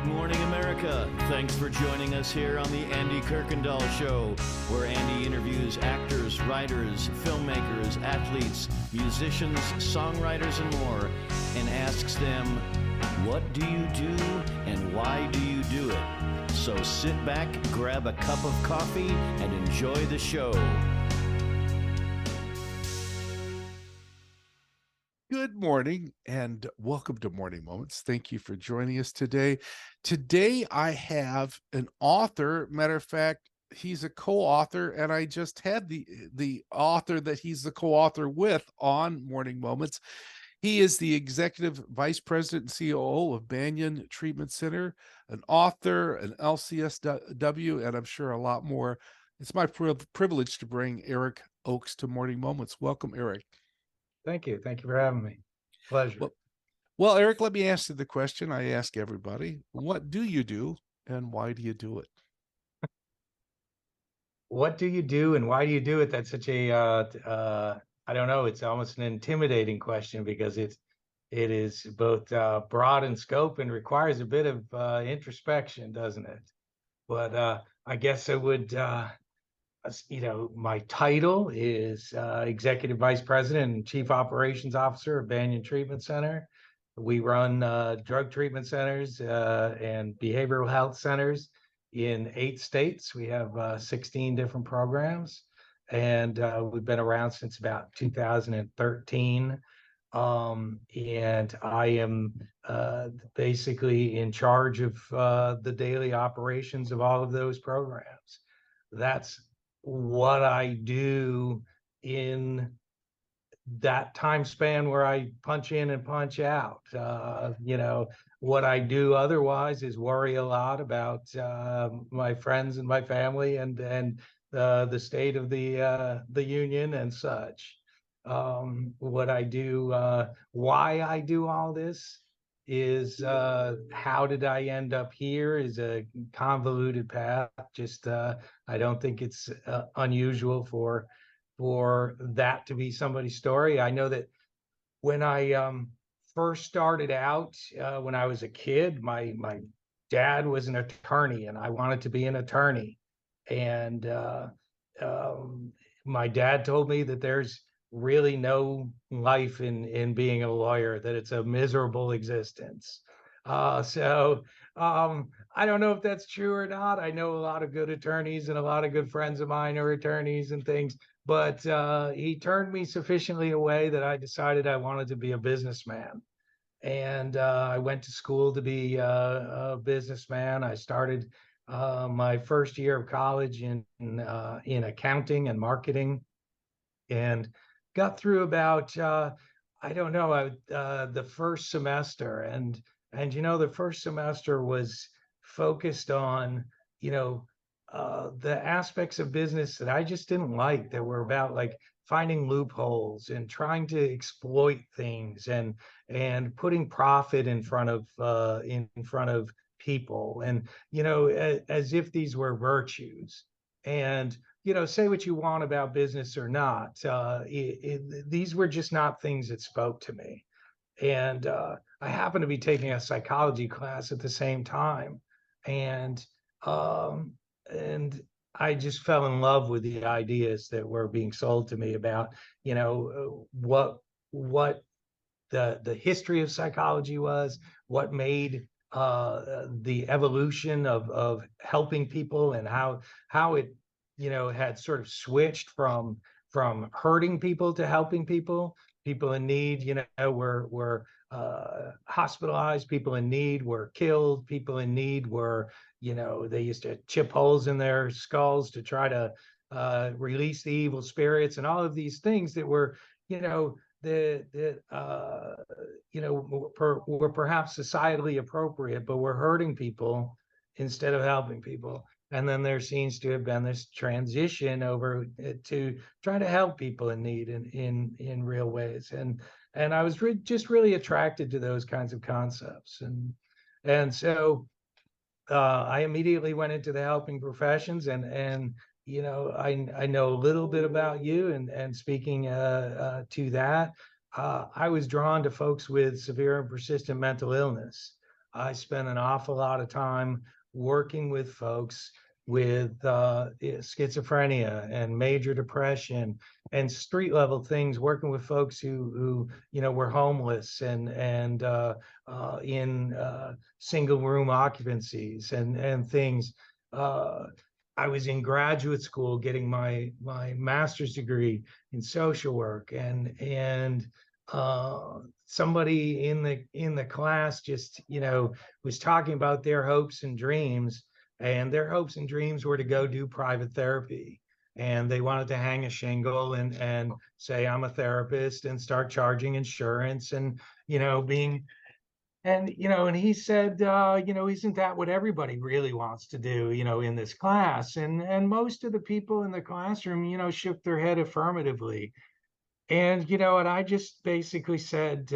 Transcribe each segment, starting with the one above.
Good morning, America. Thanks for joining us here on the Andy Kirkendall Show, where Andy interviews actors, writers, filmmakers, athletes, musicians, songwriters, and more, and asks them, what do you do and why do you do it? So sit back, grab a cup of coffee, and enjoy the show. Good morning and welcome to Morning Moments. Thank you for joining us today. Today I have an author. Matter of fact, he's a co-author, and I just had the author that he's the co-author with on Morning Moments. He is the Executive Vice President and COO of Banyan Treatment Center, an author, an LCSW, and I'm sure a lot more. It's my privilege to bring Eric Oakes to Morning Moments. Welcome, Eric. Thank you. Thank you for having me. Pleasure. Well, Eric, let me ask you the question I ask everybody. What do you do and why do you do it? What do you do and why do you do it? That's such a, I don't know, it's almost an intimidating question because it is both broad in scope and requires a bit of introspection, doesn't it? But I guess I would, my title is Executive Vice President and Chief Operations Officer of Banyan Treatment Center. We run drug treatment centers and behavioral health centers in 8 states. We have 16 different programs, and we've been around since about 2013. And I am basically in charge of the daily operations of all of those programs. That's what I do in that time span where I punch in and punch out. What I do otherwise is worry a lot about my friends and my family and the state of the union and such. What I do, why I do all this is how did I end up here is a convoluted path. Just I don't think it's unusual for that to be somebody's story. I know that when I first started out, when I was a kid, my dad was an attorney and I wanted to be an attorney. And my dad told me that there's really no life in being a lawyer, that it's a miserable existence. So I don't know if that's true or not. I know a lot of good attorneys and a lot of good friends of mine are attorneys and things, but he turned me sufficiently away that I decided I wanted to be a businessman. And I went to school to be a businessman. I started my first year of college in accounting and marketing, and got through about the first semester, and the first semester was focused on the aspects of business that I just didn't like, that were about like finding loopholes and trying to exploit things and putting profit in front of people, and as if these were virtues. And say what you want about business or not, these were just not things that spoke to me. And I happened to be taking a psychology class at the same time, and I just fell in love with the ideas that were being sold to me about what the history of psychology was, what made the evolution of helping people, and how it had sort of switched from hurting people to helping people. People in need were hospitalized, people in need were killed, people in need were they used to chip holes in their skulls to try to release the evil spirits, and all of these things that were were perhaps societally appropriate, but were hurting people instead of helping people. And then there seems to have been this transition over to try to help people in need in real ways. And I was just really attracted to those kinds of concepts. And so I immediately went into the helping professions, and I know a little bit about you, and speaking to that, I was drawn to folks with severe and persistent mental illness. I spent an awful lot of time working with folks with schizophrenia and major depression and street level things, working with folks who were homeless and in single room occupancies and things. I was in graduate school getting my master's degree in social work, and somebody in the class just was talking about their hopes and dreams, and their hopes and dreams were to go do private therapy, and they wanted to hang a shingle and say, I'm a therapist, and start charging insurance and being. And he said, isn't that what everybody really wants to do, in this class? And most of the people in the classroom, shook their head affirmatively. And I just basically said,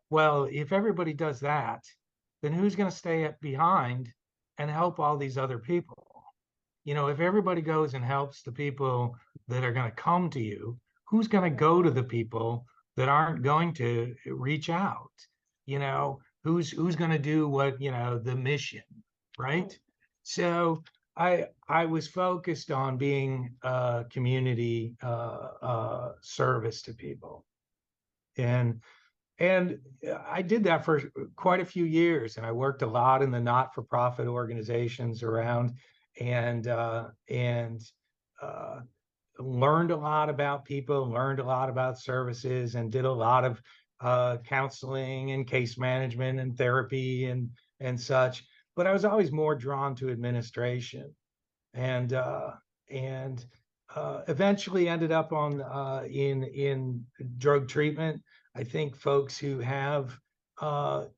well, if everybody does that, then who's going to stay behind and help all these other people? If everybody goes and helps the people that are going to come to you, who's going to go to the people that aren't going to reach out? Who's going to do what, the mission, right? So I was focused on being community service to people. And I did that for quite a few years, and I worked a lot in the not-for-profit organizations around, and learned a lot about people, learned a lot about services, and did a lot of counseling and case management and therapy and such. But I was always more drawn to administration, and eventually ended up on in drug treatment. I think folks who have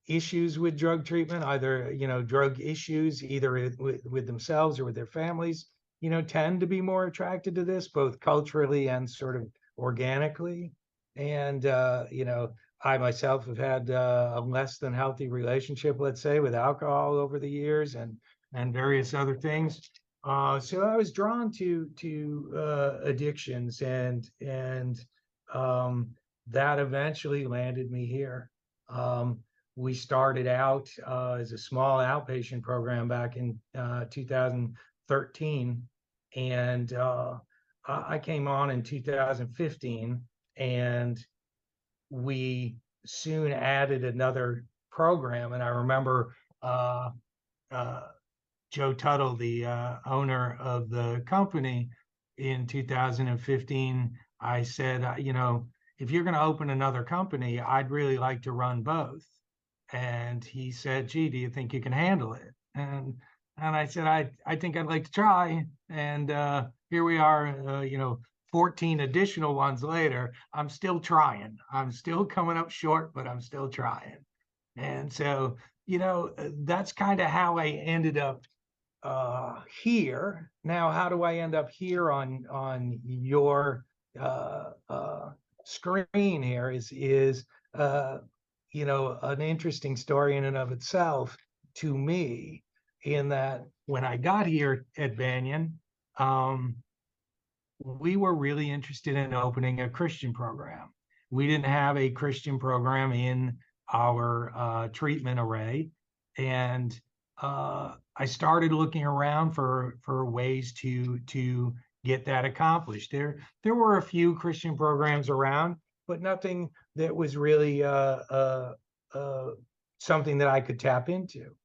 issues with drug treatment, either drug issues, either with themselves or with their families, tend to be more attracted to this, both culturally and sort of organically. And I myself have had a less than healthy relationship, let's say, with alcohol over the years and various other things. So I was drawn to addictions, and that eventually landed me here. We started out as a small outpatient program back in 2013, and I came on in 2015, and we soon added another program. And I remember Joe Tuttle, the owner of the company, in 2015, I said, if you're going to open another company, I'd really like to run both. And he said, gee, do you think you can handle it? And I said, I think I'd like to try. And here we are, 14 additional ones later. I'm still trying. I'm still coming up short, but I'm still trying. And so, that's kind of how I ended up here. Now, how do I end up here on your screen here is an interesting story in and of itself to me, in that when I got here at Banyan, we were really interested in opening a Christian program. We didn't have a Christian program in our treatment array, and I started looking around for ways to get that accomplished. There were a few Christian programs around, but nothing that was really something that I could tap into.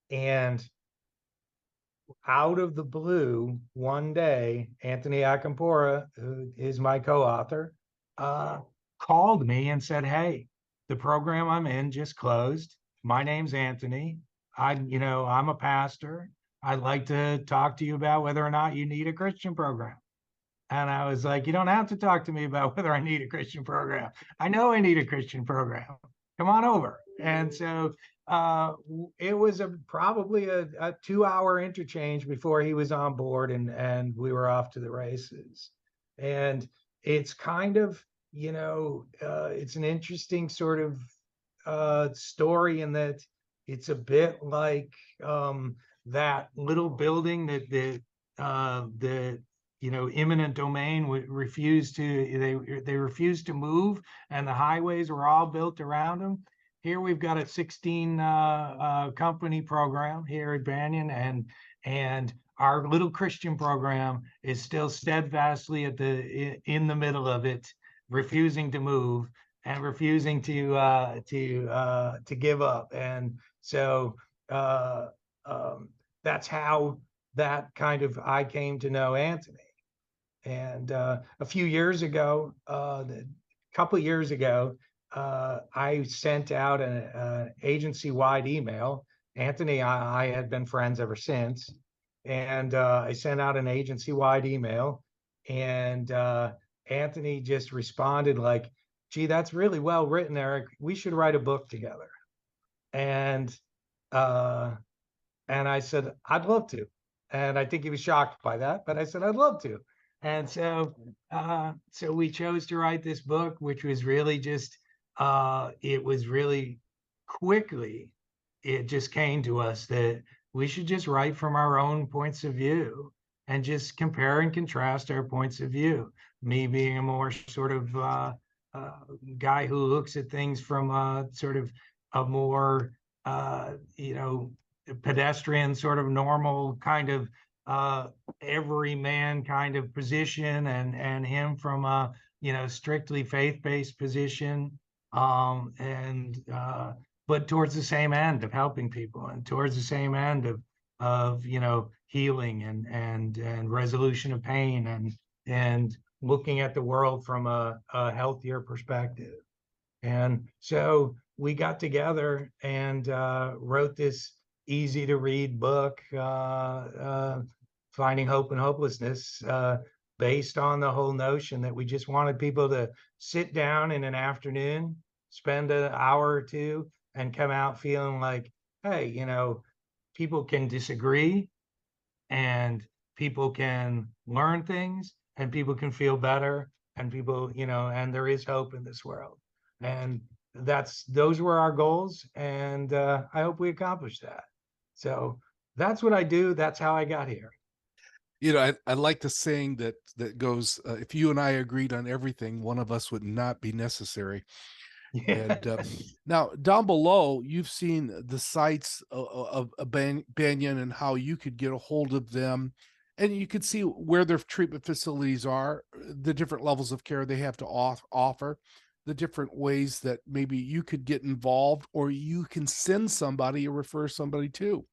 And out of the blue, one day, Anthony Akampora, who is my co-author, called me and said, hey, the program I'm in just closed. My name's Anthony. I'm a pastor. I'd like to talk to you about whether or not you need a Christian program. And I was like, you don't have to talk to me about whether I need a Christian program. I know I need a Christian program. Come on over. And so it was probably a 2-hour interchange before he was on board, and we were off to the races. And it's kind of, it's an interesting sort of story, in that it's a bit like that little building that the eminent domain refused to move, and the highways were all built around them. here we've got a 16 company program here at Banyan, and our little Christian program is still steadfastly in the middle of it, refusing to move and refusing to give up. And so that's how I came to know Anthony. And a few years ago, couple years ago, I sent out an agency-wide email. Anthony, I had been friends ever since. And I sent out an agency-wide email, and Anthony just responded like, gee, that's really well written, Eric. We should write a book together. And I said, I'd love to. And I think he was shocked by that, but I said, I'd love to. And so we chose to write this book, which was really just, it was really quickly, it just came to us that we should just write from our own points of view and just compare and contrast our points of view. Me being a more sort of guy who looks at things from a sort of a more, pedestrian sort of normal kind of everyman kind of position, and him from a strictly faith-based position, but towards the same end of helping people, and towards the same end of healing and resolution of pain, and looking at the world from a healthier perspective. And so we got together and wrote this easy to read book, Finding Hope in Hopelessness, based on the whole notion that we just wanted people to sit down in an afternoon, spend an hour or two, and come out feeling like, hey, people can disagree, and people can learn things, and people can feel better, and people, and there is hope in this world. And those were our goals, and I hope we accomplished that. So that's what I do. That's how I got here. I like the saying that goes, if you and I agreed on everything, one of us would not be necessary. Yeah. And now down below, you've seen the sites of Banyan and how you could get a hold of them, and you could see where their treatment facilities are, the different levels of care they have to offer, the different ways that maybe you could get involved, or you can send somebody or refer somebody to.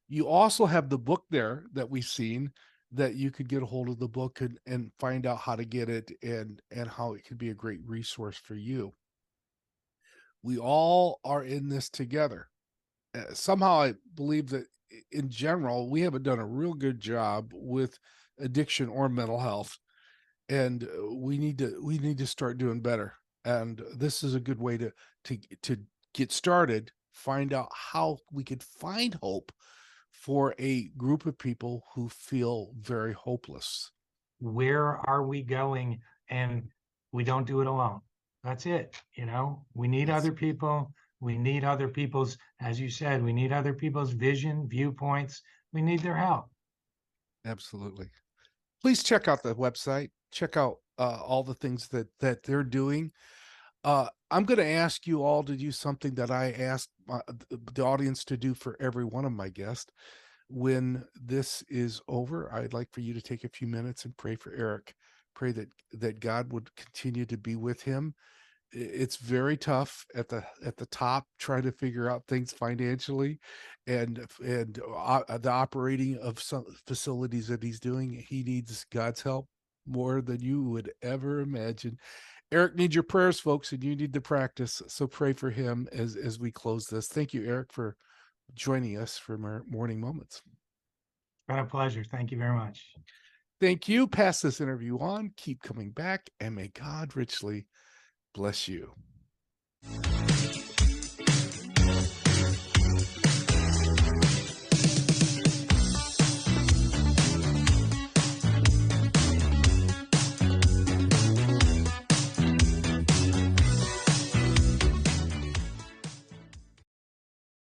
You also have the book there that we've seen, that you could get a hold of the book and find out how to get it, and how it could be a great resource for you. We all are in this together. Somehow I believe that in general, we haven't done a real good job with addiction or mental health, and we need to start doing better. And this is a good way to get started, find out how we could find hope for a group of people who feel very hopeless. Where are we going? And we don't do it alone. That's it. We need other people. We need other people's, as you said, we need other people's vision, viewpoints. We need their help. Absolutely. Please check out the website. Check out all the things that they're doing. I'm going to ask you all to do something that I asked the audience to do for every one of my guests. When this is over, I'd like for you to take a few minutes and pray for Eric. Pray that God would continue to be with him. It's very tough at the top, trying to figure out things financially, and the operating of some facilities that he's doing. He needs God's help more than you would ever imagine. Eric needs your prayers, folks, and you need to practice. So pray for him as we close this. Thank you, Eric, for joining us for Morning Moments. It's been a pleasure. Thank you very much. Thank you. Pass this interview on. Keep coming back, and may God richly bless you.